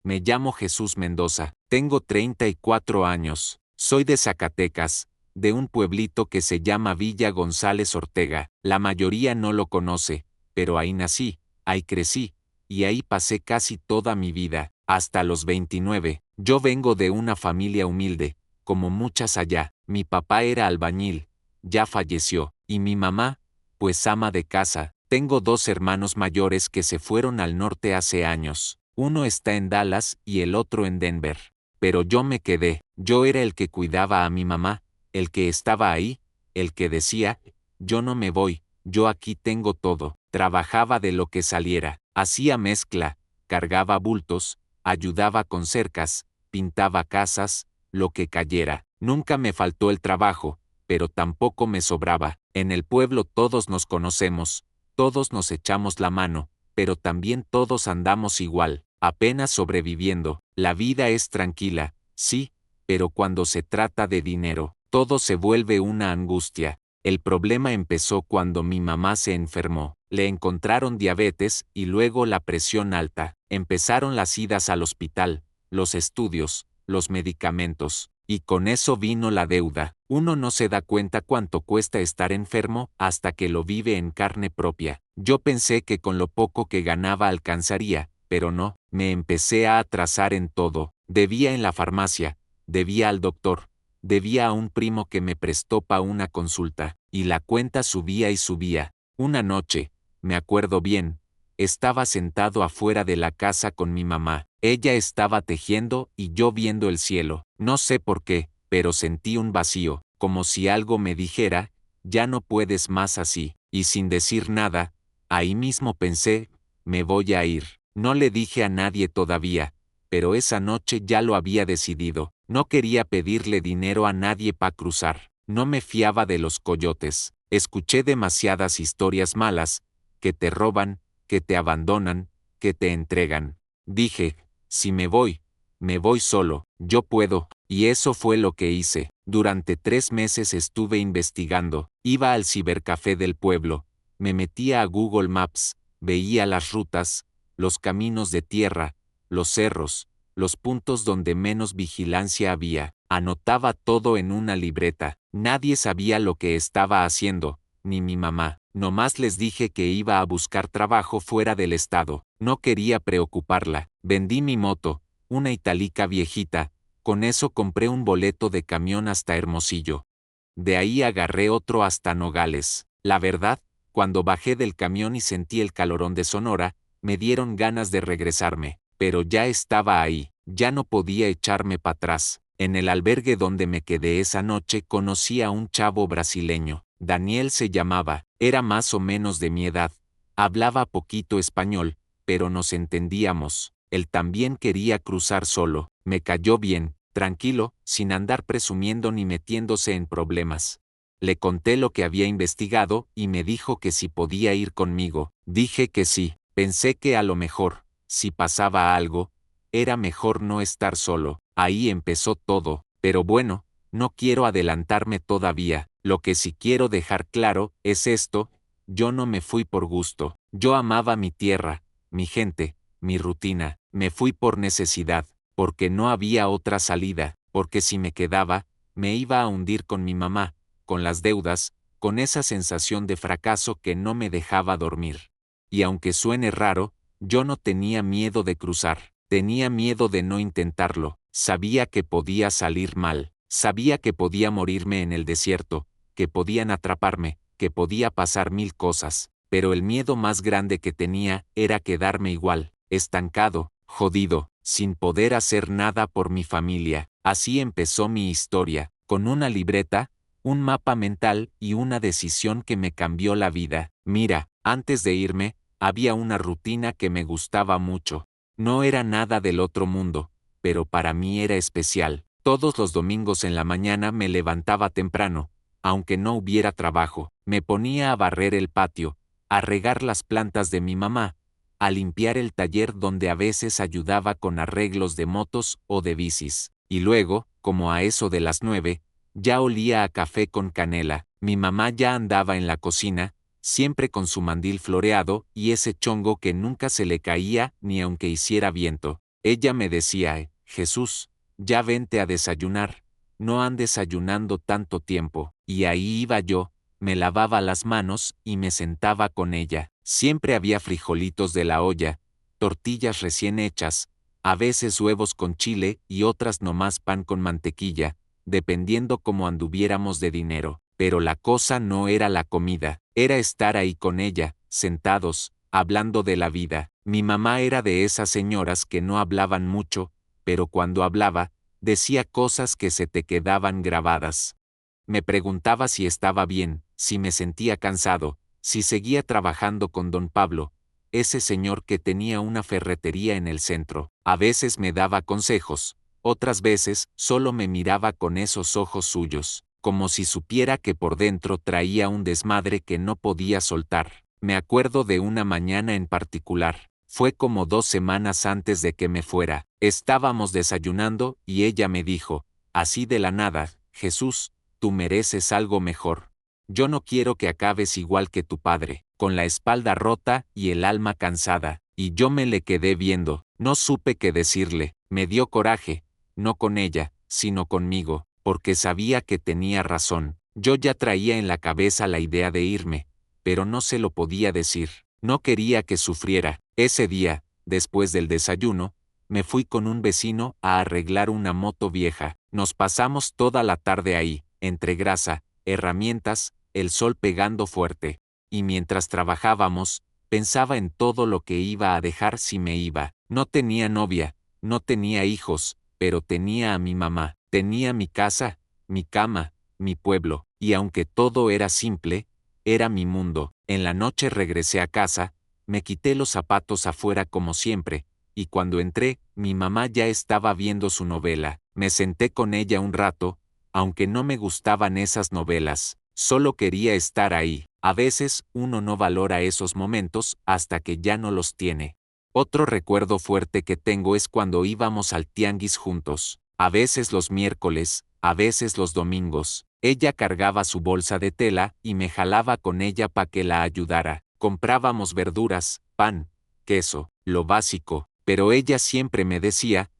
Me llamo Jesús Mendoza, tengo 34 años, soy de Zacatecas, de un pueblito que se llama Villa González Ortega. La mayoría no lo conoce, pero ahí nací, ahí crecí, y ahí pasé casi toda mi vida, hasta los 29. Yo vengo de una familia humilde, como muchas allá. Mi papá era albañil, ya falleció, y mi mamá, pues ama de casa. Tengo 2 hermanos mayores que se fueron al norte hace años. Uno está en Dallas y el otro en Denver. Pero yo me quedé, yo era el que cuidaba a mi mamá, el que estaba ahí, el que decía, yo no me voy, yo aquí tengo todo. Trabajaba de lo que saliera, hacía mezcla, cargaba bultos, ayudaba con cercas, pintaba casas, lo que cayera. Nunca me faltó el trabajo, pero tampoco me sobraba. En el pueblo todos nos conocemos, todos nos echamos la mano, pero también todos andamos igual, apenas sobreviviendo. La vida es tranquila, sí, pero cuando se trata de dinero, todo se vuelve una angustia. El problema empezó cuando mi mamá se enfermó. Le encontraron diabetes y luego la presión alta. Empezaron las idas al hospital, los estudios, los medicamentos. Y con eso vino la deuda. Uno no se da cuenta cuánto cuesta estar enfermo hasta que lo vive en carne propia. Yo pensé que con lo poco que ganaba alcanzaría, pero no, me empecé a atrasar en todo. Debía en la farmacia, debía al doctor, debía a un primo que me prestó pa' una consulta, y la cuenta subía y subía. Una noche, me acuerdo bien, estaba sentado afuera de la casa con mi mamá. Ella estaba tejiendo y yo viendo el cielo. No sé por qué, pero sentí un vacío, como si algo me dijera, ya no puedes más así. Y sin decir nada, ahí mismo pensé, me voy a ir. No le dije a nadie todavía, pero esa noche ya lo había decidido. No quería pedirle dinero a nadie pa' cruzar. No me fiaba de los coyotes. Escuché demasiadas historias malas, que te roban, que te abandonan, que te entregan. Dije, si me voy solo, yo puedo, y eso fue lo que hice. Durante 3 meses estuve investigando, iba al cibercafé del pueblo, me metía a Google Maps, veía las rutas, los caminos de tierra, los cerros, los puntos donde menos vigilancia había, anotaba todo en una libreta. Nadie sabía lo que estaba haciendo, ni mi mamá. Nomás les dije que iba a buscar trabajo fuera del estado. No quería preocuparla. Vendí mi moto, una Italica viejita, con eso compré un boleto de camión hasta Hermosillo. De ahí agarré otro hasta Nogales. La verdad, cuando bajé del camión y sentí el calorón de Sonora, me dieron ganas de regresarme, pero ya estaba ahí, ya no podía echarme para atrás. En el albergue donde me quedé esa noche conocí a un chavo brasileño. Daniel se llamaba, era más o menos de mi edad. Hablaba poquito español, pero nos entendíamos. Él también quería cruzar solo. Me cayó bien, tranquilo, sin andar presumiendo ni metiéndose en problemas. Le conté lo que había investigado y me dijo que si podía ir conmigo. Dije que sí. Pensé que a lo mejor, si pasaba algo, era mejor no estar solo. Ahí empezó todo. Pero bueno, no quiero adelantarme todavía. Lo que sí quiero dejar claro es esto: yo no me fui por gusto. Yo amaba mi tierra, mi gente, mi rutina. Me fui por necesidad, porque no había otra salida, porque si me quedaba, me iba a hundir con mi mamá, con las deudas, con esa sensación de fracaso que no me dejaba dormir. Y aunque suene raro, yo no tenía miedo de cruzar, tenía miedo de no intentarlo. Sabía que podía salir mal, sabía que podía morirme en el desierto, que podían atraparme, que podía pasar 1000 cosas, pero el miedo más grande que tenía era quedarme igual, estancado, jodido, sin poder hacer nada por mi familia. Así empezó mi historia, con una libreta, un mapa mental y una decisión que me cambió la vida. Mira, antes de irme, había una rutina que me gustaba mucho. No era nada del otro mundo, pero para mí era especial. Todos los domingos en la mañana me levantaba temprano, aunque no hubiera trabajo. Me ponía a barrer el patio, a regar las plantas de mi mamá, a limpiar el taller donde a veces ayudaba con arreglos de motos o de bicis. Y luego, como a eso de las 9, ya olía a café con canela. Mi mamá ya andaba en la cocina, siempre con su mandil floreado y ese chongo que nunca se le caía ni aunque hiciera viento. Ella me decía, Jesús, ya vente a desayunar, no andes ayunando tanto tiempo, y ahí iba yo, me lavaba las manos y me sentaba con ella. Siempre había frijolitos de la olla, tortillas recién hechas, a veces huevos con chile y otras nomás pan con mantequilla, dependiendo cómo anduviéramos de dinero. Pero la cosa no era la comida, era estar ahí con ella, sentados, hablando de la vida. Mi mamá era de esas señoras que no hablaban mucho, pero cuando hablaba, decía cosas que se te quedaban grabadas. Me preguntaba si estaba bien, si me sentía cansado, si seguía trabajando con don Pablo, ese señor que tenía una ferretería en el centro. A veces me daba consejos, otras veces solo me miraba con esos ojos suyos, como si supiera que por dentro traía un desmadre que no podía soltar. Me acuerdo de una mañana en particular. Fue como 2 semanas antes de que me fuera. Estábamos desayunando y ella me dijo, así de la nada, Jesús, tú mereces algo mejor. Yo no quiero que acabes igual que tu padre, con la espalda rota y el alma cansada. Y yo me le quedé viendo, no supe qué decirle, me dio coraje, no con ella, sino conmigo, porque sabía que tenía razón. Yo ya traía en la cabeza la idea de irme, pero no se lo podía decir. No quería que sufriera. Ese día, después del desayuno, me fui con un vecino a arreglar una moto vieja. Nos pasamos toda la tarde ahí, entre grasa, herramientas, el sol pegando fuerte. Y mientras trabajábamos, pensaba en todo lo que iba a dejar si me iba. No tenía novia, no tenía hijos, pero tenía a mi mamá, tenía mi casa, mi cama, mi pueblo, y aunque todo era simple, era mi mundo. En la noche regresé a casa, me quité los zapatos afuera como siempre, y cuando entré, mi mamá ya estaba viendo su novela. Me senté con ella un rato, aunque no me gustaban esas novelas, solo quería estar ahí. A veces uno no valora esos momentos hasta que ya no los tiene. Otro recuerdo fuerte que tengo es cuando íbamos al tianguis juntos, a veces los miércoles, a veces los domingos. Ella cargaba su bolsa de tela y me jalaba con ella para que la ayudara. Comprábamos verduras, pan, queso, lo básico, pero ella siempre me decía,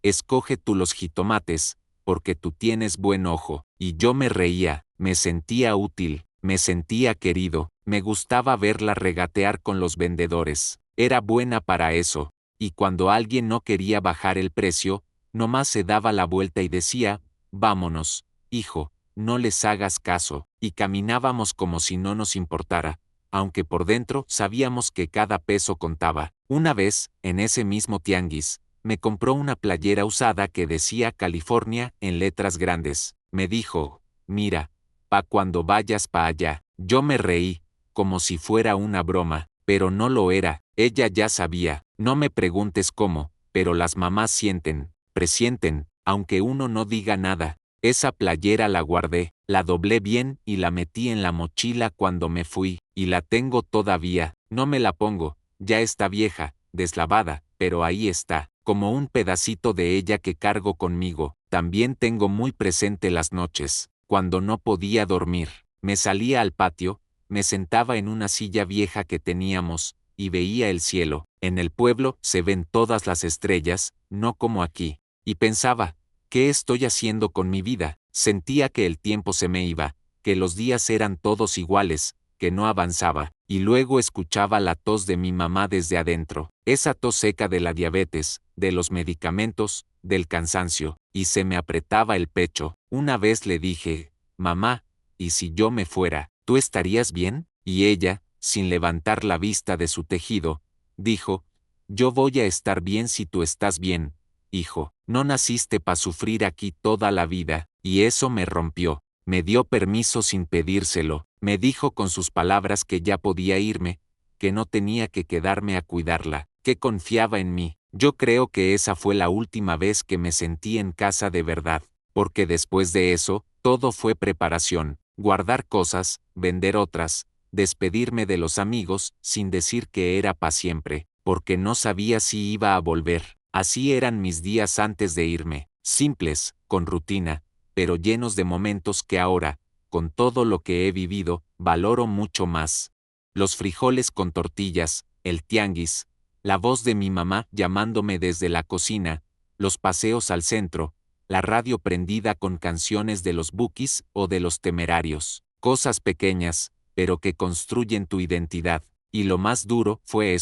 escoge tú los jitomates, porque tú tienes buen ojo. Y yo me reía, me sentía útil, me sentía querido, me gustaba verla regatear con los vendedores. Era buena para eso, y cuando alguien no quería bajar el precio, nomás se daba la vuelta y decía, vámonos, hijo, no les hagas caso, y caminábamos como si no nos importara, aunque por dentro sabíamos que cada peso contaba. Una vez, en ese mismo tianguis, me compró una playera usada que decía California en letras grandes. Me dijo, mira, pa' cuando vayas pa' allá. Yo me reí, como si fuera una broma, pero no lo era. Ella ya sabía. No me preguntes cómo, pero las mamás sienten, presienten, aunque uno no diga nada. Esa playera la guardé, la doblé bien y la metí en la mochila cuando me fui, y la tengo todavía. No me la pongo, ya está vieja, deslavada, pero ahí está, como un pedacito de ella que cargo conmigo. También tengo muy presente las noches, cuando no podía dormir. Me salía al patio, me sentaba en una silla vieja que teníamos, y veía el cielo. En el pueblo se ven todas las estrellas, no como aquí. Y pensaba, ¿qué estoy haciendo con mi vida? Sentía que el tiempo se me iba, que los días eran todos iguales, que no avanzaba, y luego escuchaba la tos de mi mamá desde adentro, esa tos seca de la diabetes, de los medicamentos, del cansancio, y se me apretaba el pecho. Una vez le dije, mamá, ¿y si yo me fuera, tú estarías bien? Y ella, sin levantar la vista de su tejido, dijo, yo voy a estar bien si tú estás bien, hijo, no naciste para sufrir aquí toda la vida, y eso me rompió. Me dio permiso sin pedírselo, me dijo con sus palabras que ya podía irme, que no tenía que quedarme a cuidarla, que confiaba en mí. Yo creo que esa fue la última vez que me sentí en casa de verdad, porque después de eso, todo fue preparación, guardar cosas, vender otras, despedirme de los amigos sin decir que era para siempre, porque no sabía si iba a volver. Así eran mis días antes de irme, simples, con rutina, pero llenos de momentos que ahora, con todo lo que he vivido, valoro mucho más. Los frijoles con tortillas, el tianguis, la voz de mi mamá llamándome desde la cocina, los paseos al centro, la radio prendida con canciones de los Bukis o de los Temerarios, cosas pequeñas, pero que construyen tu identidad. Y lo más duro fue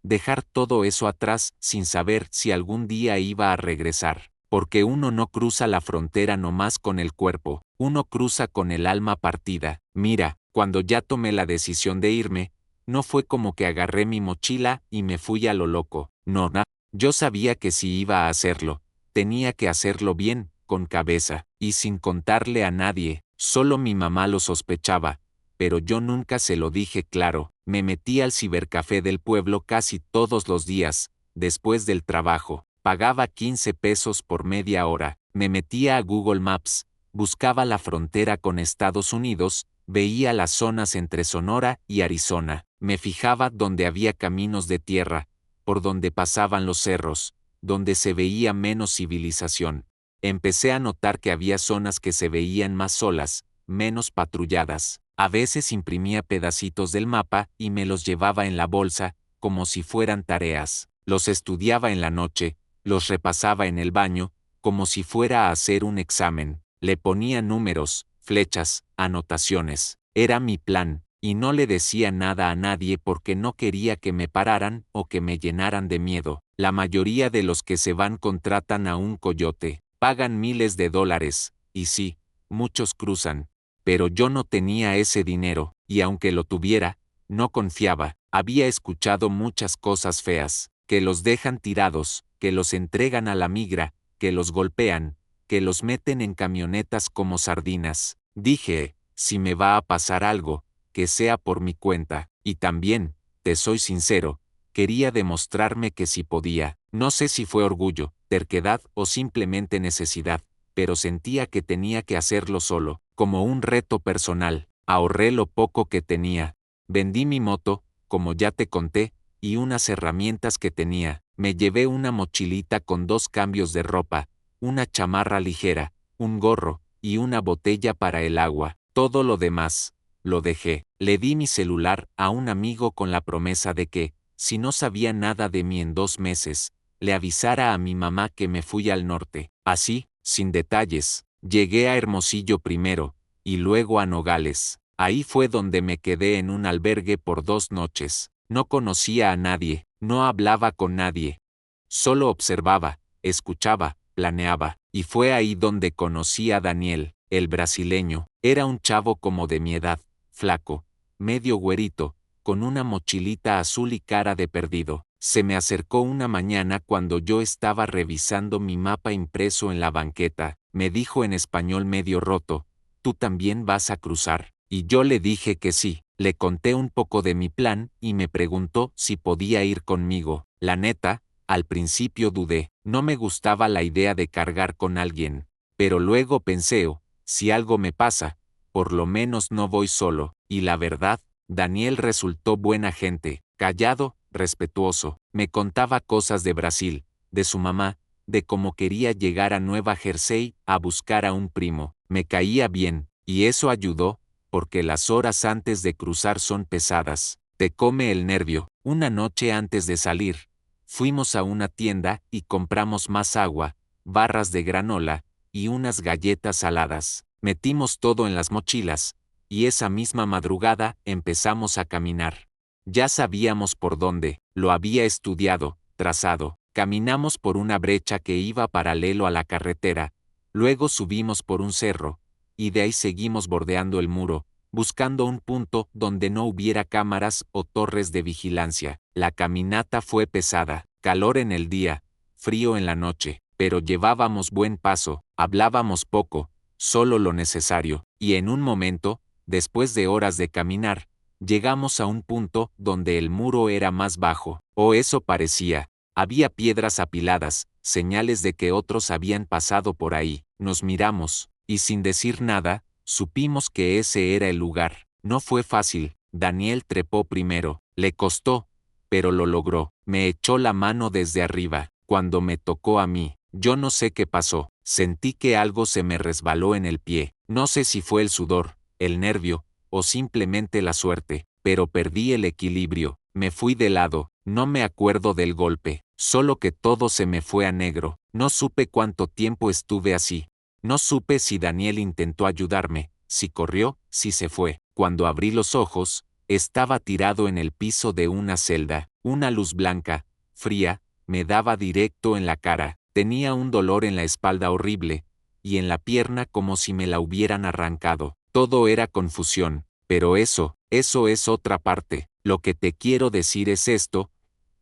dejar todo eso atrás sin saber si algún día iba a regresar. Porque uno no cruza la frontera nomás con el cuerpo, uno cruza con el alma partida. Mira, cuando ya tomé la decisión de irme, no fue como que agarré mi mochila y me fui a lo loco. No, yo sabía que si iba a hacerlo, tenía que hacerlo bien, con cabeza, y sin contarle a nadie. Solo mi mamá lo sospechaba, pero yo nunca se lo dije claro. Me metí al cibercafé del pueblo casi todos los días, después del trabajo. Pagaba 15 pesos por media hora, me metía a Google Maps, buscaba la frontera con Estados Unidos, veía las zonas entre Sonora y Arizona, me fijaba donde había caminos de tierra, por donde pasaban los cerros, donde se veía menos civilización. Empecé a notar que había zonas que se veían más solas, menos patrulladas. A veces imprimía pedacitos del mapa y me los llevaba en la bolsa, como si fueran tareas. Los estudiaba en la noche, los repasaba en el baño, como si fuera a hacer un examen. Le ponía números, flechas, anotaciones. Era mi plan, y no le decía nada a nadie porque no quería que me pararan o que me llenaran de miedo. La mayoría de los que se van contratan a un coyote, pagan miles de dólares, y sí, muchos cruzan. Pero yo no tenía ese dinero, y aunque lo tuviera, no confiaba. Había escuchado muchas cosas feas, que los dejan tirados, que los entregan a la migra, que los golpean, que los meten en camionetas como sardinas. Dije, si me va a pasar algo, que sea por mi cuenta, y también, te soy sincero, quería demostrarme que sí podía. No sé si fue orgullo, terquedad o simplemente necesidad, pero sentía que tenía que hacerlo solo, como un reto personal. Ahorré lo poco que tenía. Vendí mi moto, como ya te conté, y unas herramientas que tenía. Me llevé una mochilita con 2 cambios de ropa, una chamarra ligera, un gorro, y una botella para el agua. Todo lo demás, lo dejé. Le di mi celular a un amigo con la promesa de que, si no sabía nada de mí en 2 meses, le avisara a mi mamá que me fui al norte. Así, sin detalles, llegué a Hermosillo primero, y luego a Nogales. Ahí fue donde me quedé en un albergue por 2 noches. No conocía a nadie, no hablaba con nadie. Solo observaba, escuchaba, planeaba, y fue ahí donde conocí a Daniel, el brasileño. Era un chavo como de mi edad, flaco, medio güerito, con una mochilita azul y cara de perdido. Se me acercó una mañana cuando yo estaba revisando mi mapa impreso en la banqueta. Me dijo en español medio roto, ¿tú también vas a cruzar? Y yo le dije que sí. Le conté un poco de mi plan y me preguntó si podía ir conmigo. La neta, al principio dudé. No me gustaba la idea de cargar con alguien. Pero luego pensé, si algo me pasa, por lo menos no voy solo. Y la verdad, Daniel resultó buena gente, callado, respetuoso. Me contaba cosas de Brasil, de su mamá, de cómo quería llegar a Nueva Jersey a buscar a un primo. Me caía bien, y eso ayudó, porque las horas antes de cruzar son pesadas. Te come el nervio. Una noche antes de salir, fuimos a una tienda y compramos más agua, barras de granola, y unas galletas saladas. Metimos todo en las mochilas, y esa misma madrugada empezamos a caminar. Ya sabíamos por dónde, lo había estudiado, trazado. Caminamos por una brecha que iba paralelo a la carretera, luego subimos por un cerro, y de ahí seguimos bordeando el muro, buscando un punto donde no hubiera cámaras o torres de vigilancia. La caminata fue pesada, calor en el día, frío en la noche, pero llevábamos buen paso, hablábamos poco, solo lo necesario, y en un momento, después de horas de caminar, llegamos a un punto donde el muro era más bajo, o eso parecía. Había piedras apiladas, señales de que otros habían pasado por ahí. Nos miramos, y sin decir nada, supimos que ese era el lugar. No fue fácil. Daniel trepó primero. Le costó, pero lo logró. Me echó la mano desde arriba. Cuando me tocó a mí, yo no sé qué pasó. Sentí que algo se me resbaló en el pie. No sé si fue el sudor, el nervio, o simplemente la suerte, pero perdí el equilibrio, me fui de lado, no me acuerdo del golpe, solo que todo se me fue a negro, no supe cuánto tiempo estuve así. No supe si Daniel intentó ayudarme, si corrió, si se fue. Cuando abrí los ojos, estaba tirado en el piso de una celda, una luz blanca, fría, me daba directo en la cara, tenía un dolor en la espalda horrible, y en la pierna como si me la hubieran arrancado. Todo era confusión, pero eso es otra parte. Lo que te quiero decir es esto: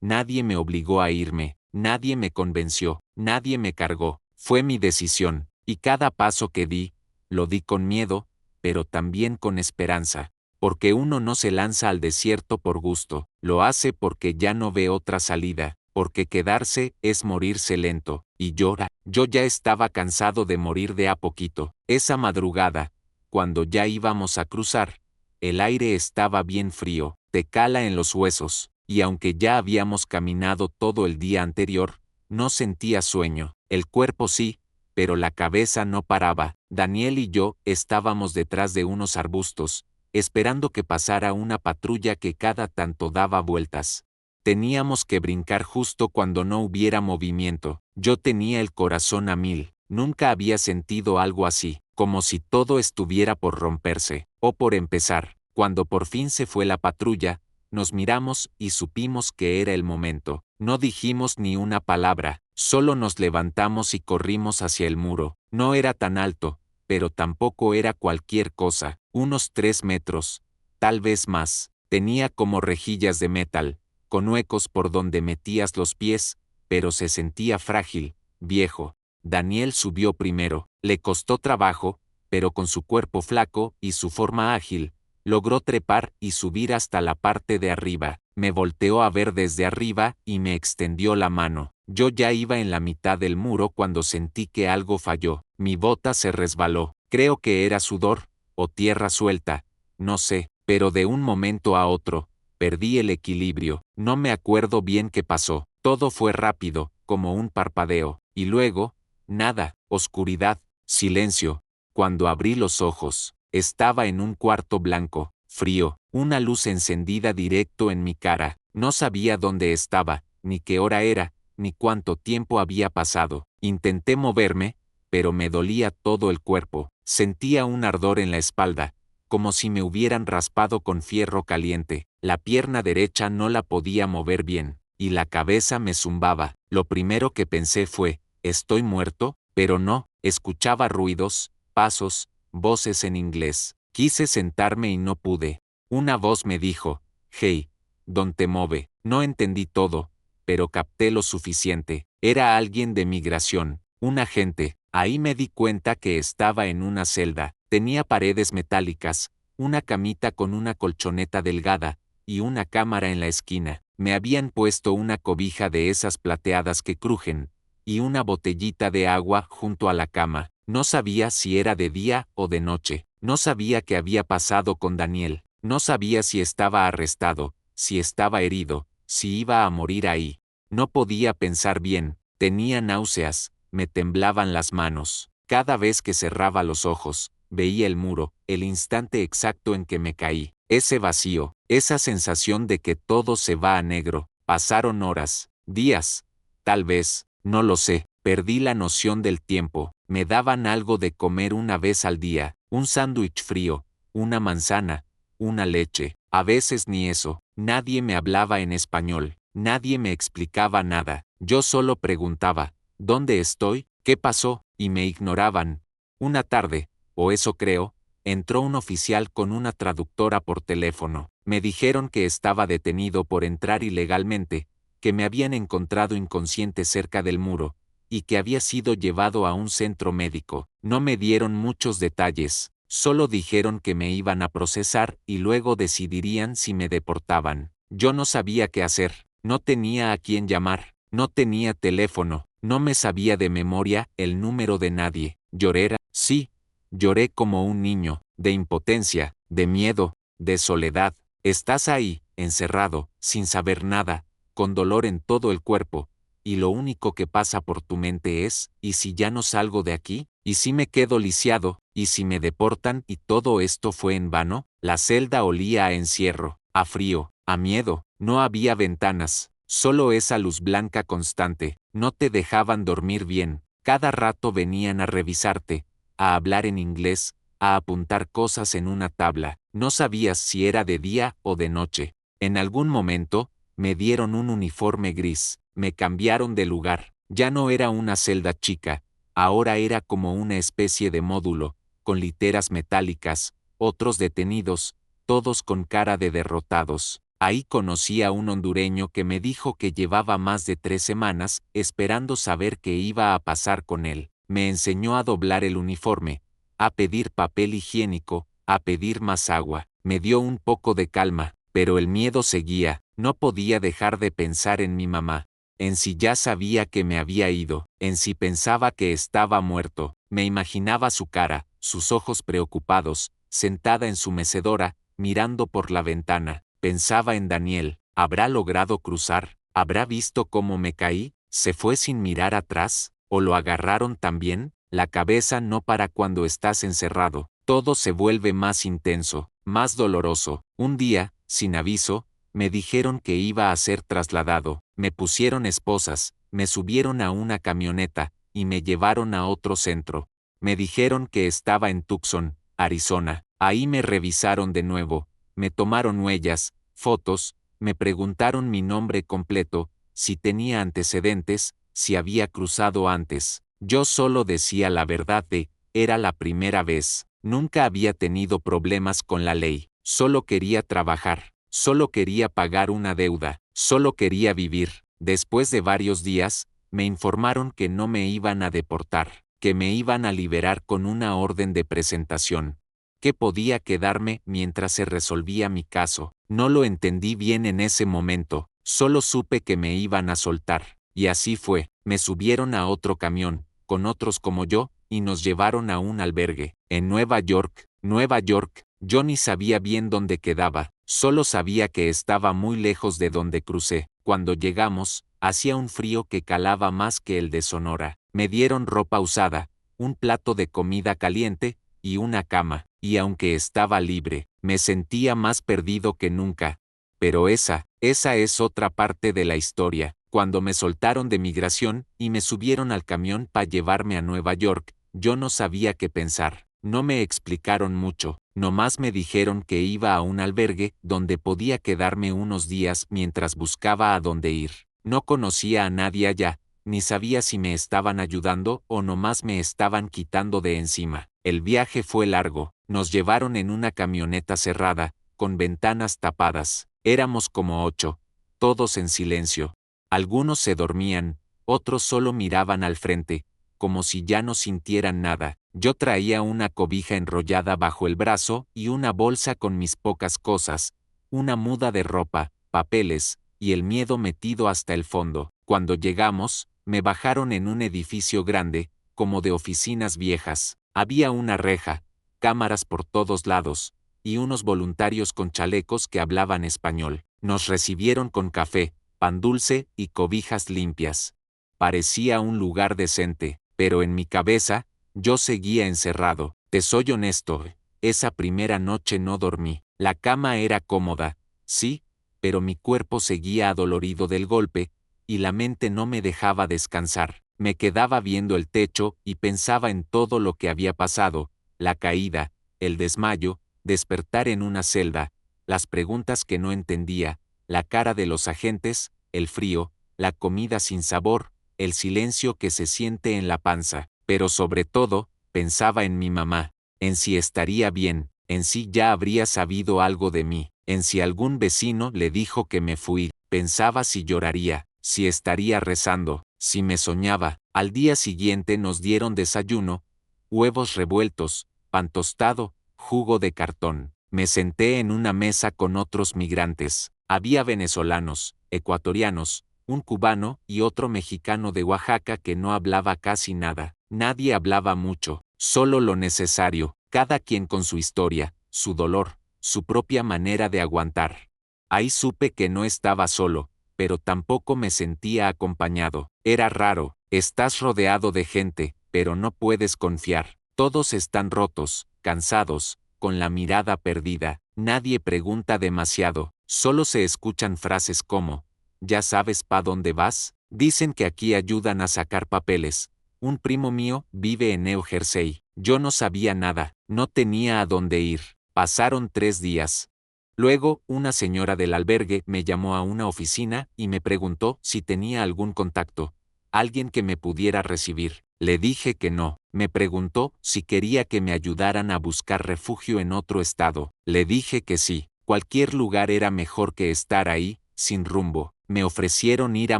nadie me obligó a irme, nadie me convenció, nadie me cargó, fue mi decisión, y cada paso que di, lo di con miedo, pero también con esperanza, porque uno no se lanza al desierto por gusto, lo hace porque ya no ve otra salida, porque quedarse es morirse lento, y yo ya estaba cansado de morir de a poquito. Esa madrugada, cuando ya íbamos a cruzar, el aire estaba bien frío, te cala en los huesos, y aunque ya habíamos caminado todo el día anterior, no sentía sueño, el cuerpo sí, pero la cabeza no paraba. Daniel y yo estábamos detrás de unos arbustos, esperando que pasara una patrulla que cada tanto daba vueltas. Teníamos que brincar justo cuando no hubiera movimiento. Yo tenía el corazón a mil, nunca había sentido algo así, como si todo estuviera por romperse, o por empezar. Cuando por fin se fue la patrulla, nos miramos y supimos que era el momento. No dijimos ni una palabra, solo nos levantamos y corrimos hacia el muro. No era tan alto, pero tampoco era cualquier cosa, unos 3 metros, tal vez más. Tenía como rejillas de metal, con huecos por donde metías los pies, pero se sentía frágil, viejo. Daniel subió primero, le costó trabajo, pero con su cuerpo flaco y su forma ágil, logró trepar y subir hasta la parte de arriba. Me volteó a ver desde arriba y me extendió la mano. Yo ya iba en la mitad del muro cuando sentí que algo falló. Mi bota se resbaló. Creo que era sudor, o tierra suelta, no sé, pero de un momento a otro, perdí el equilibrio. No me acuerdo bien qué pasó. Todo fue rápido, como un parpadeo, y luego, nada, oscuridad, silencio. Cuando abrí los ojos, estaba en un cuarto blanco, frío, una luz encendida directo en mi cara. No sabía dónde estaba, ni qué hora era, ni cuánto tiempo había pasado. Intenté moverme, pero me dolía todo el cuerpo. Sentía un ardor en la espalda, como si me hubieran raspado con fierro caliente. La pierna derecha no la podía mover bien, y la cabeza me zumbaba. Lo primero que pensé fue, ¿estoy muerto? Pero no, escuchaba ruidos, pasos, voces en inglés. Quise sentarme y no pude. Una voz me dijo, hey, ¿dónde te move? No entendí todo, pero capté lo suficiente. Era alguien de migración, un agente. Ahí me di cuenta que estaba en una celda. Tenía paredes metálicas, una camita con una colchoneta delgada, y una cámara en la esquina. Me habían puesto una cobija de esas plateadas que crujen, y una botellita de agua junto a la cama. No sabía si era de día o de noche. No sabía qué había pasado con Daniel. No sabía si estaba arrestado, si estaba herido, si iba a morir ahí. No podía pensar bien, tenía náuseas, me temblaban las manos. Cada vez que cerraba los ojos, veía el muro, el instante exacto en que me caí. Ese vacío, esa sensación de que todo se va a negro. Pasaron horas, días, tal vez, no lo sé. Perdí la noción del tiempo. Me daban algo de comer una vez al día, un sándwich frío, una manzana, una leche. A veces ni eso. Nadie me hablaba en español, nadie me explicaba nada. Yo solo preguntaba, ¿dónde estoy? ¿Qué pasó? Y me ignoraban. Una tarde, o eso creo, entró un oficial con una traductora por teléfono. Me dijeron que estaba detenido por entrar ilegalmente, que me habían encontrado inconsciente cerca del muro, y que había sido llevado a un centro médico. No me dieron muchos detalles, solo dijeron que me iban a procesar y luego decidirían si me deportaban. Yo no sabía qué hacer, no tenía a quién llamar, no tenía teléfono, no me sabía de memoria el número de nadie. Lloré, sí, lloré como un niño, de impotencia, de miedo, de soledad. Estás ahí, encerrado, sin saber nada, con dolor en todo el cuerpo, y lo único que pasa por tu mente es, ¿y si ya no salgo de aquí? ¿Y si me quedo lisiado? ¿Y si me deportan y todo esto fue en vano? La celda olía a encierro. a frío, a miedo. No había ventanas, solo esa luz blanca constante. No te dejaban dormir bien. Cada rato venían a revisarte, a hablar en inglés, a apuntar cosas en una tabla. No sabías si era de día o de noche. En algún momento, me dieron un uniforme gris. Me cambiaron de lugar. Ya no era una celda chica, ahora era como una especie de módulo, con literas metálicas, otros detenidos, todos con cara de derrotados. Ahí conocí a un hondureño que me dijo que llevaba más de 3 semanas esperando saber qué iba a pasar con él. Me enseñó a doblar el uniforme, a pedir papel higiénico, a pedir más agua. Me dio un poco de calma, pero el miedo seguía. No podía dejar de pensar en mi mamá, en si ya sabía que me había ido, en si pensaba que estaba muerto. Me imaginaba su cara, sus ojos preocupados, sentada en su mecedora, mirando por la ventana. Pensaba en Daniel. ¿Habrá logrado cruzar? ¿Habrá visto cómo me caí? ¿Se fue sin mirar atrás? ¿O lo agarraron también? La cabeza no para cuando estás encerrado. Todo se vuelve más intenso, más doloroso. Un día, sin aviso, me dijeron que iba a ser trasladado. Me pusieron esposas, me subieron a una camioneta, y me llevaron a otro centro. Me dijeron que estaba en Tucson, Arizona. Ahí me revisaron de nuevo, me tomaron huellas, fotos, me preguntaron mi nombre completo, si tenía antecedentes, si había cruzado antes. Yo solo decía la verdad era la primera vez. Nunca había tenido problemas con la ley. Solo quería trabajar, solo quería pagar una deuda, solo quería vivir. Después de varios días, me informaron que no me iban a deportar, que me iban a liberar con una orden de presentación, que podía quedarme mientras se resolvía mi caso. No lo entendí bien en ese momento, solo supe que me iban a soltar. Y así fue. Me subieron a otro camión, con otros como yo, y nos llevaron a un albergue, en Nueva York. Nueva York, yo ni sabía bien dónde quedaba, solo sabía que estaba muy lejos de donde crucé. Cuando llegamos, hacía un frío que calaba más que el de Sonora. Me dieron ropa usada, un plato de comida caliente, y una cama, y aunque estaba libre, me sentía más perdido que nunca. Pero esa es otra parte de la historia. Cuando me soltaron de migración y me subieron al camión para llevarme a Nueva York, yo no sabía qué pensar. No me explicaron mucho, nomás me dijeron que iba a un albergue donde podía quedarme unos días mientras buscaba a dónde ir. No conocía a nadie allá, ni sabía si me estaban ayudando o nomás me estaban quitando de encima. El viaje fue largo, nos llevaron en una camioneta cerrada, con ventanas tapadas. Éramos como 8, todos en silencio. Algunos se dormían, otros solo miraban al frente, como si ya no sintieran nada. Yo traía una cobija enrollada bajo el brazo y una bolsa con mis pocas cosas, una muda de ropa, papeles, y el miedo metido hasta el fondo. Cuando llegamos, me bajaron en un edificio grande, como de oficinas viejas. Había una reja, cámaras por todos lados, y unos voluntarios con chalecos que hablaban español. Nos recibieron con café, pan dulce y cobijas limpias. Parecía un lugar decente, pero en mi cabeza, yo seguía encerrado. Te soy honesto, esa primera noche no dormí. La cama era cómoda, sí, pero mi cuerpo seguía adolorido del golpe, y la mente no me dejaba descansar. Me quedaba viendo el techo y pensaba en todo lo que había pasado, la caída, el desmayo, despertar en una celda, las preguntas que no entendía, la cara de los agentes, el frío, la comida sin sabor, el silencio que se siente en la panza. Pero sobre todo, pensaba en mi mamá, en si estaría bien, en si ya habría sabido algo de mí, en si algún vecino le dijo que me fui. Pensaba si lloraría, si estaría rezando, si me soñaba. Al día siguiente nos dieron desayuno, huevos revueltos, pan tostado, jugo de cartón. Me senté en una mesa con otros migrantes. Había venezolanos, ecuatorianos, un cubano y otro mexicano de Oaxaca que no hablaba casi nada. Nadie hablaba mucho, solo lo necesario, cada quien con su historia, su dolor, su propia manera de aguantar. Ahí supe que no estaba solo, pero tampoco me sentía acompañado. Era raro, estás rodeado de gente, pero no puedes confiar. Todos están rotos, cansados, con la mirada perdida. Nadie pregunta demasiado, Solo se escuchan frases como, ¿ya sabes pa' dónde vas? Dicen que aquí ayudan a sacar papeles. Un primo mío vive en New Jersey. Yo no sabía nada, no tenía a dónde ir. Pasaron 3 días. Luego, una señora del albergue me llamó a una oficina y me preguntó si tenía algún contacto, alguien que me pudiera recibir. Le dije que no. Me preguntó si quería que me ayudaran a buscar refugio en otro estado. Le dije que sí. Cualquier lugar era mejor que estar ahí, sin rumbo. Me ofrecieron ir a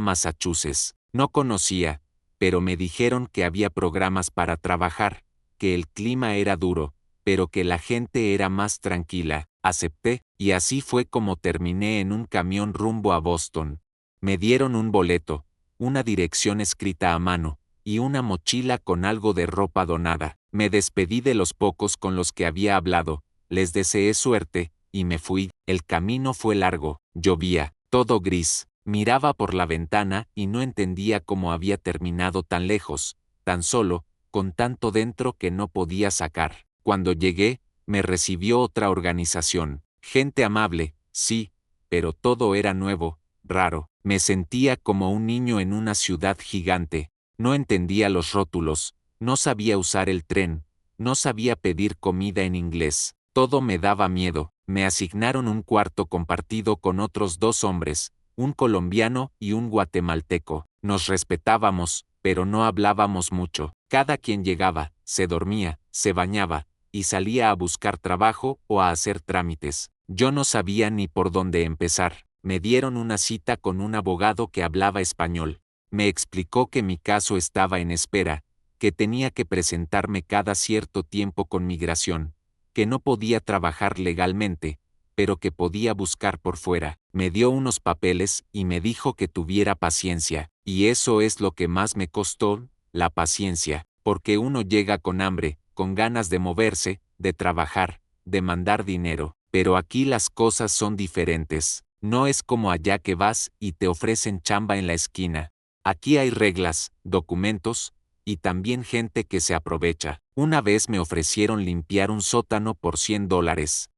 Massachusetts. No conocía, pero me dijeron que había programas para trabajar, que el clima era duro, pero que la gente era más tranquila. Acepté, y así fue como terminé en un camión rumbo a Boston. Me dieron un boleto, una dirección escrita a mano, y una mochila con algo de ropa donada. Me despedí de los pocos con los que había hablado, les deseé suerte, y me fui. El camino fue largo, llovía, todo gris. Miraba por la ventana y no entendía cómo había terminado tan lejos, tan solo, con tanto dentro que no podía sacar. Cuando llegué, me recibió otra organización. Gente amable, sí, pero todo era nuevo, raro. Me sentía como un niño en una ciudad gigante. No entendía los rótulos, no sabía usar el tren, no sabía pedir comida en inglés. Todo me daba miedo. Me asignaron un cuarto compartido con otros 2 hombres, un colombiano y un guatemalteco. Nos respetábamos, pero no hablábamos mucho. Cada quien llegaba, se dormía, se bañaba, y salía a buscar trabajo o a hacer trámites. Yo no sabía ni por dónde empezar. Me dieron una cita con un abogado que hablaba español. Me explicó que mi caso estaba en espera, que tenía que presentarme cada cierto tiempo con migración, que no podía trabajar legalmente, pero que podía buscar por fuera. Me dio unos papeles y me dijo que tuviera paciencia, y eso es lo que más me costó, la paciencia, porque uno llega con hambre, con ganas de moverse, de trabajar, de mandar dinero, pero aquí las cosas son diferentes. No es como allá que vas y te ofrecen chamba en la esquina. Aquí hay reglas, documentos, y también gente que se aprovecha. Una vez me ofrecieron limpiar un sótano por $100.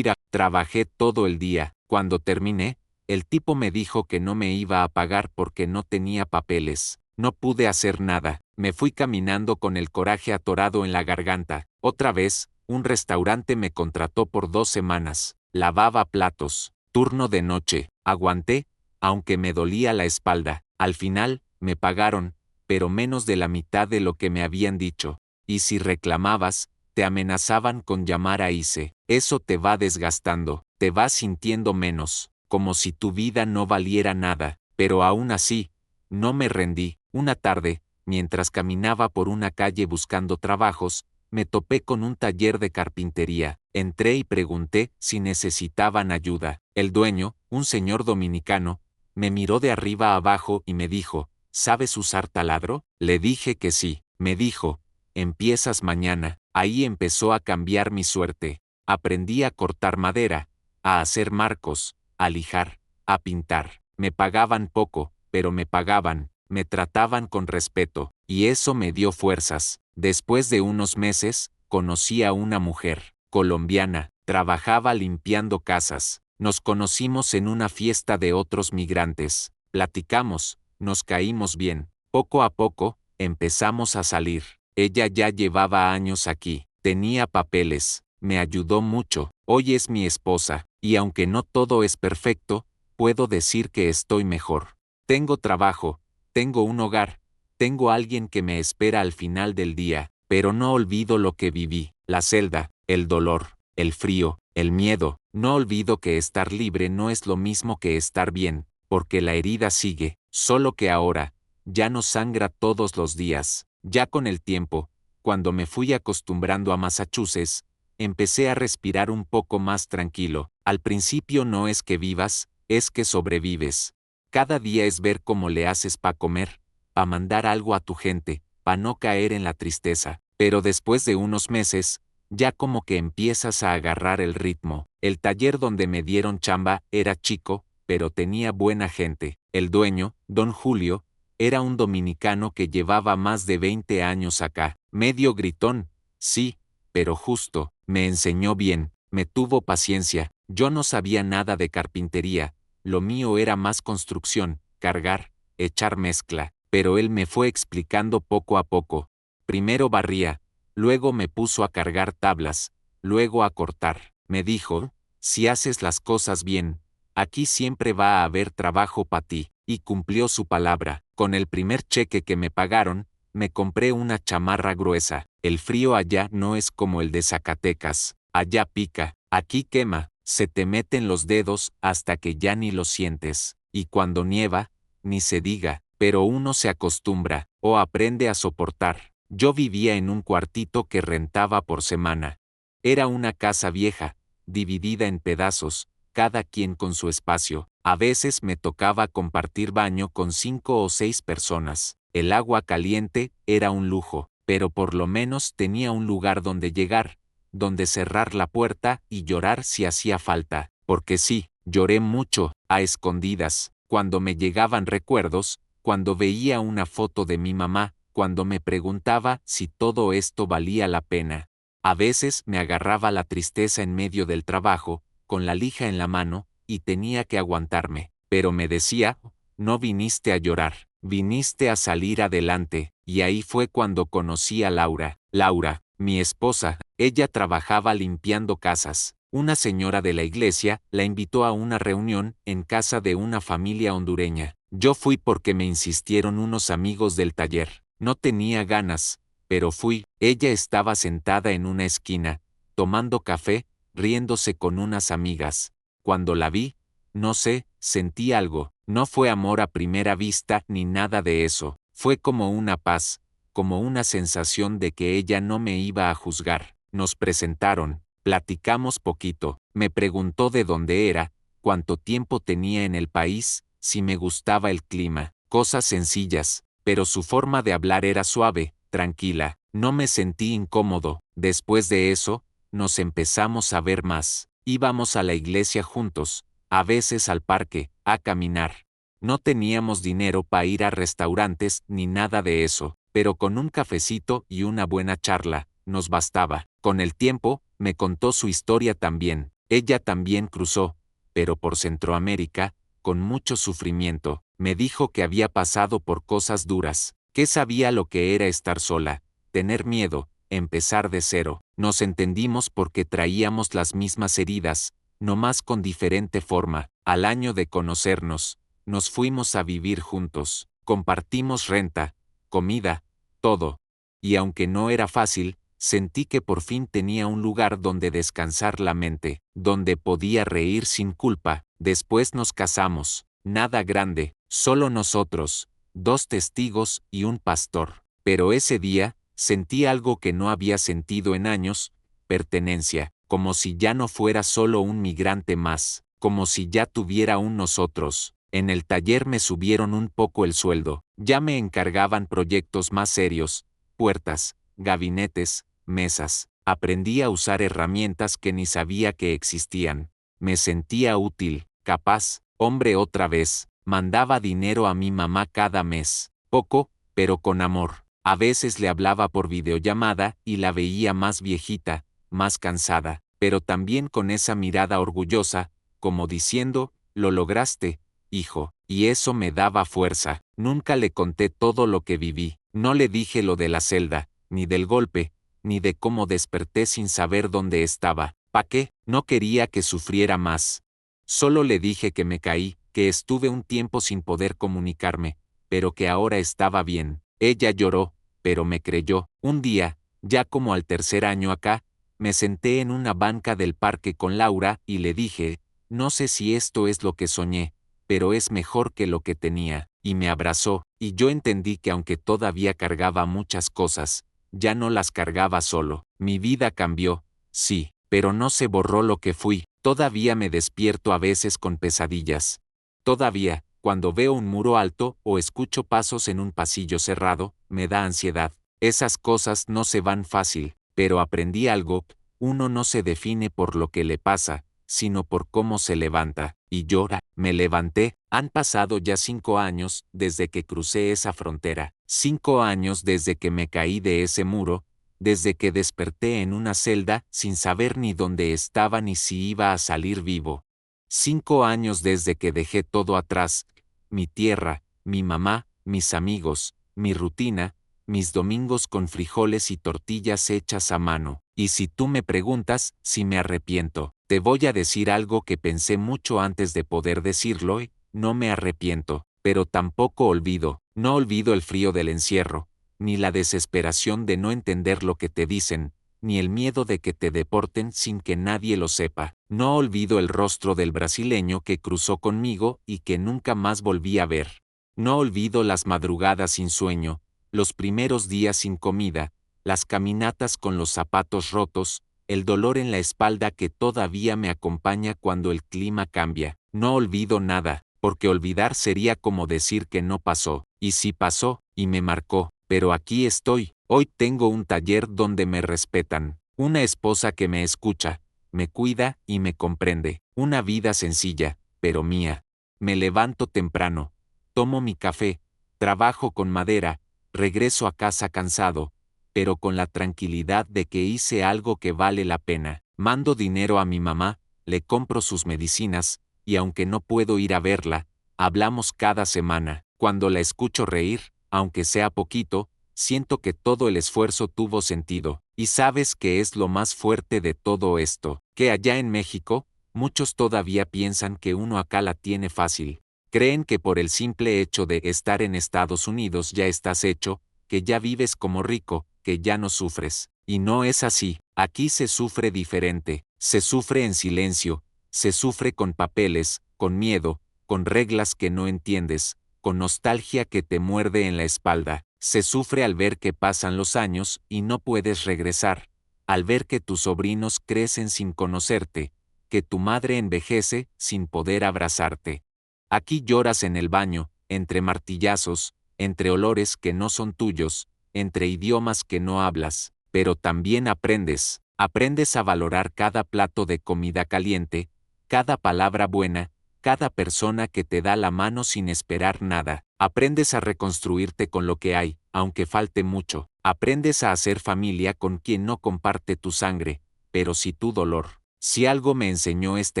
Trabajé todo el día. Cuando terminé, el tipo me dijo que no me iba a pagar porque no tenía papeles. No pude hacer nada. Me fui caminando con el coraje atorado en la garganta. Otra vez, un restaurante me contrató por 2 semanas. Lavaba platos. Turno de noche. Aguanté, aunque me dolía la espalda. Al final, me pagaron, pero menos de la mitad de lo que me habían dicho. Y si reclamabas, te amenazaban con llamar a ICE. Eso te va desgastando, te vas sintiendo menos, como si tu vida no valiera nada. Pero aún así, no me rendí. Una tarde, mientras caminaba por una calle buscando trabajos, me topé con un taller de carpintería. Entré y pregunté si necesitaban ayuda. El dueño, un señor dominicano, me miró de arriba a abajo y me dijo, ¿sabes usar taladro? Le dije que sí. Me dijo, empiezas mañana. Ahí empezó a cambiar mi suerte. Aprendí a cortar madera, a hacer marcos, a lijar, a pintar. Me pagaban poco, pero me pagaban, me trataban con respeto, y eso me dio fuerzas. Después de unos meses, conocí a una mujer, colombiana, trabajaba limpiando casas. Nos conocimos en una fiesta de otros migrantes. Platicamos, nos caímos bien. Poco a poco, empezamos a salir. Ella ya llevaba años aquí, tenía papeles, me ayudó mucho. Hoy es mi esposa, y aunque no todo es perfecto, puedo decir que estoy mejor. Tengo trabajo, tengo un hogar, tengo alguien que me espera al final del día, pero no olvido lo que viví, la celda, el dolor, el frío, el miedo. No olvido que estar libre no es lo mismo que estar bien, porque la herida sigue, solo que ahora, ya no sangra todos los días. Ya con el tiempo, cuando me fui acostumbrando a Massachusetts, empecé a respirar un poco más tranquilo. Al principio no es que vivas, es que sobrevives. Cada día es ver cómo le haces pa' comer, pa' mandar algo a tu gente, pa' no caer en la tristeza. Pero después de unos meses, ya como que empiezas a agarrar el ritmo. El taller donde me dieron chamba era chico, pero tenía buena gente. El dueño, don Julio, era un dominicano que llevaba más de 20 años acá. Medio gritón, sí, pero justo. Me enseñó bien, me tuvo paciencia, Yo no sabía nada de carpintería, lo mío era más construcción, cargar, echar mezcla, pero él me fue explicando poco a poco. Primero barría, luego me puso a cargar tablas, luego a cortar. Me dijo, si haces las cosas bien, aquí siempre va a haber trabajo para ti, y cumplió su palabra. Con el primer cheque que me pagaron, me compré una chamarra gruesa. El frío allá no es como el de Zacatecas, allá pica, aquí quema, se te meten los dedos hasta que ya ni lo sientes, y cuando nieva, ni se diga, pero uno se acostumbra, o aprende a soportar. Yo vivía en un cuartito que rentaba por semana. Era una casa vieja, dividida en pedazos, cada quien con su espacio. A veces me tocaba compartir baño con 5 o 6 personas. El agua caliente era un lujo, pero por lo menos tenía un lugar donde llegar, donde cerrar la puerta y llorar si hacía falta, porque sí, lloré mucho, a escondidas, cuando me llegaban recuerdos, cuando veía una foto de mi mamá, cuando me preguntaba si todo esto valía la pena. A veces me agarraba la tristeza en medio del trabajo, con la lija en la mano, y tenía que aguantarme, pero me decía, no viniste a llorar, viniste a salir adelante, y ahí fue cuando conocí a Laura. Laura, mi esposa, ella trabajaba limpiando casas. Una señora de la iglesia la invitó a una reunión en casa de una familia hondureña. Yo fui porque me insistieron unos amigos del taller. No tenía ganas, pero fui. Ella estaba sentada en una esquina, tomando café, riéndose con unas amigas. Cuando la vi, no sé, sentí algo. No fue amor a primera vista ni nada de eso. Fue como una paz, como una sensación de que ella no me iba a juzgar. Nos presentaron, platicamos poquito, me preguntó de dónde era, cuánto tiempo tenía en el país, si me gustaba el clima, cosas sencillas, pero su forma de hablar era suave, tranquila, no me sentí incómodo. Después de eso, nos empezamos a ver más, íbamos a la iglesia juntos, a veces al parque, a caminar. No teníamos dinero para ir a restaurantes ni nada de eso, pero con un cafecito y una buena charla, nos bastaba. Con el tiempo, me contó su historia también. Ella también cruzó, pero por Centroamérica, con mucho sufrimiento. Me dijo que había pasado por cosas duras, que sabía lo que era estar sola, tener miedo, empezar de cero. Nos entendimos porque traíamos las mismas heridas, nomás con diferente forma. Al año de conocernos, nos fuimos a vivir juntos, compartimos renta, comida, todo. Y aunque no era fácil, sentí que por fin tenía un lugar donde descansar la mente, donde podía reír sin culpa. Después nos casamos, nada grande, solo nosotros, 2 testigos y un pastor. Pero ese día, sentí algo que no había sentido en años, pertenencia, como si ya no fuera solo un migrante más, como si ya tuviera un nosotros. En el taller me subieron un poco el sueldo, ya me encargaban proyectos más serios, puertas, gabinetes, mesas. Aprendí a usar herramientas que ni sabía que existían. Me sentía útil, capaz, hombre otra vez. Mandaba dinero a mi mamá cada mes. Poco, pero con amor. A veces le hablaba por videollamada y la veía más viejita, más cansada, pero también con esa mirada orgullosa, como diciendo, lo lograste, hijo, y eso me daba fuerza. Nunca le conté todo lo que viví. No le dije lo de la celda, ni del golpe, ni de cómo desperté sin saber dónde estaba. ¿Pa qué? No quería que sufriera más. Solo le dije que me caí, que estuve un tiempo sin poder comunicarme, pero que ahora estaba bien. Ella lloró, pero me creyó. Un día, ya como al tercer año acá, me senté en una banca del parque con Laura y le dije, no sé si esto es lo que soñé, pero es mejor que lo que tenía, y me abrazó, y yo entendí que aunque todavía cargaba muchas cosas, ya no las cargaba solo. Mi vida cambió, sí, pero no se borró lo que fui. Todavía me despierto a veces con pesadillas. Todavía, cuando veo un muro alto o escucho pasos en un pasillo cerrado, me da ansiedad. Esas cosas no se van fácil, pero aprendí algo, uno no se define por lo que le pasa, sino por cómo se levanta. Y llora. Me levanté. Han pasado ya 5 años desde que crucé esa frontera. 5 años desde que me caí de ese muro, desde que desperté en una celda sin saber ni dónde estaba ni si iba a salir vivo. 5 años desde que dejé todo atrás, mi tierra, mi mamá, mis amigos, mi rutina, mis domingos con frijoles y tortillas hechas a mano. Y si tú me preguntas si me arrepiento, te voy a decir algo que pensé mucho antes de poder decirlo y no me arrepiento, pero tampoco olvido, no olvido el frío del encierro, ni la desesperación de no entender lo que te dicen, ni el miedo de que te deporten sin que nadie lo sepa. No olvido el rostro del brasileño que cruzó conmigo y que nunca más volví a ver. No olvido las madrugadas sin sueño, los primeros días sin comida, las caminatas con los zapatos rotos, el dolor en la espalda que todavía me acompaña cuando el clima cambia. No olvido nada, porque olvidar sería como decir que no pasó, y sí pasó, y me marcó, pero aquí estoy. Hoy tengo un taller donde me respetan, una esposa que me escucha, me cuida y me comprende, una vida sencilla, pero mía. Me levanto temprano, tomo mi café, trabajo con madera, regreso a casa cansado, pero con la tranquilidad de que hice algo que vale la pena. Mando dinero a mi mamá, le compro sus medicinas, y aunque no puedo ir a verla, hablamos cada semana. Cuando la escucho reír, aunque sea poquito, siento que todo el esfuerzo tuvo sentido. Y sabes que es lo más fuerte de todo esto, que allá en México, muchos todavía piensan que uno acá la tiene fácil. Creen que por el simple hecho de estar en Estados Unidos ya estás hecho, que ya vives como rico, que ya no sufres. Y no es así. Aquí se sufre diferente, se sufre en silencio, se sufre con papeles, con miedo, con reglas que no entiendes, con nostalgia que te muerde en la espalda. Se sufre al ver que pasan los años y no puedes regresar, al ver que tus sobrinos crecen sin conocerte, que tu madre envejece sin poder abrazarte. Aquí lloras en el baño, entre martillazos, entre olores que no son tuyos, entre idiomas que no hablas, pero también aprendes. Aprendes a valorar cada plato de comida caliente, cada palabra buena, cada persona que te da la mano sin esperar nada. Aprendes a reconstruirte con lo que hay, aunque falte mucho. Aprendes a hacer familia con quien no comparte tu sangre, pero sí tu dolor. Si algo me enseñó esta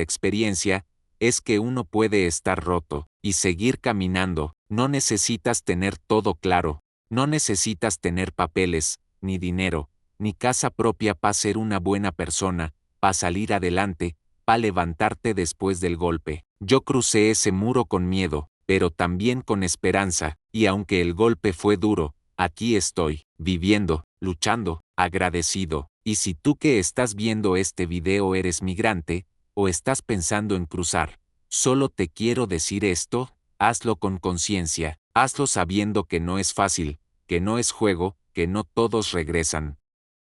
experiencia, es que uno puede estar roto y seguir caminando. No necesitas tener todo claro, no necesitas tener papeles, ni dinero, ni casa propia para ser una buena persona, para salir adelante, para levantarte después del golpe. Yo crucé ese muro con miedo, pero también con esperanza, y aunque el golpe fue duro, aquí estoy, viviendo, luchando, agradecido. Y si tú que estás viendo este video eres migrante, o estás pensando en cruzar, solo te quiero decir esto, hazlo con conciencia, hazlo sabiendo que no es fácil, que no es juego, que no todos regresan,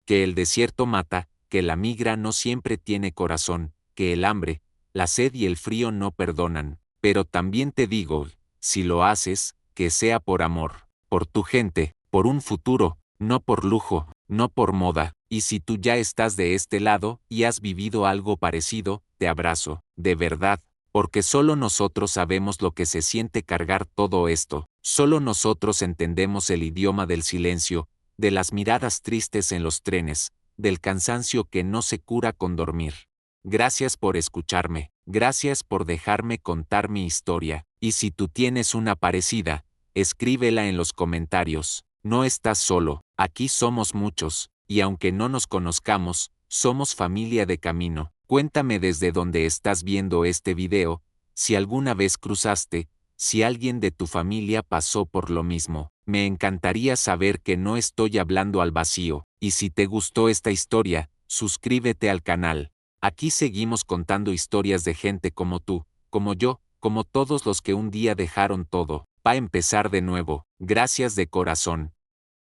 que el desierto mata, que la migra no siempre tiene corazón, que el hambre, la sed y el frío no perdonan. Pero también te digo, si lo haces, que sea por amor, por tu gente, por un futuro, no por lujo, no por moda. Y si tú ya estás de este lado y has vivido algo parecido, te abrazo, de verdad, porque solo nosotros sabemos lo que se siente cargar todo esto, solo nosotros entendemos el idioma del silencio, de las miradas tristes en los trenes, del cansancio que no se cura con dormir. Gracias por escucharme, gracias por dejarme contar mi historia, y si tú tienes una parecida, escríbela en los comentarios. No estás solo, aquí somos muchos, y aunque no nos conozcamos, somos familia de camino. Cuéntame desde donde estás viendo este video, si alguna vez cruzaste, si alguien de tu familia pasó por lo mismo. Me encantaría saber que no estoy hablando al vacío, y si te gustó esta historia, suscríbete al canal. Aquí seguimos contando historias de gente como tú, como yo, como todos los que un día dejaron todo, para empezar de nuevo. Gracias de corazón.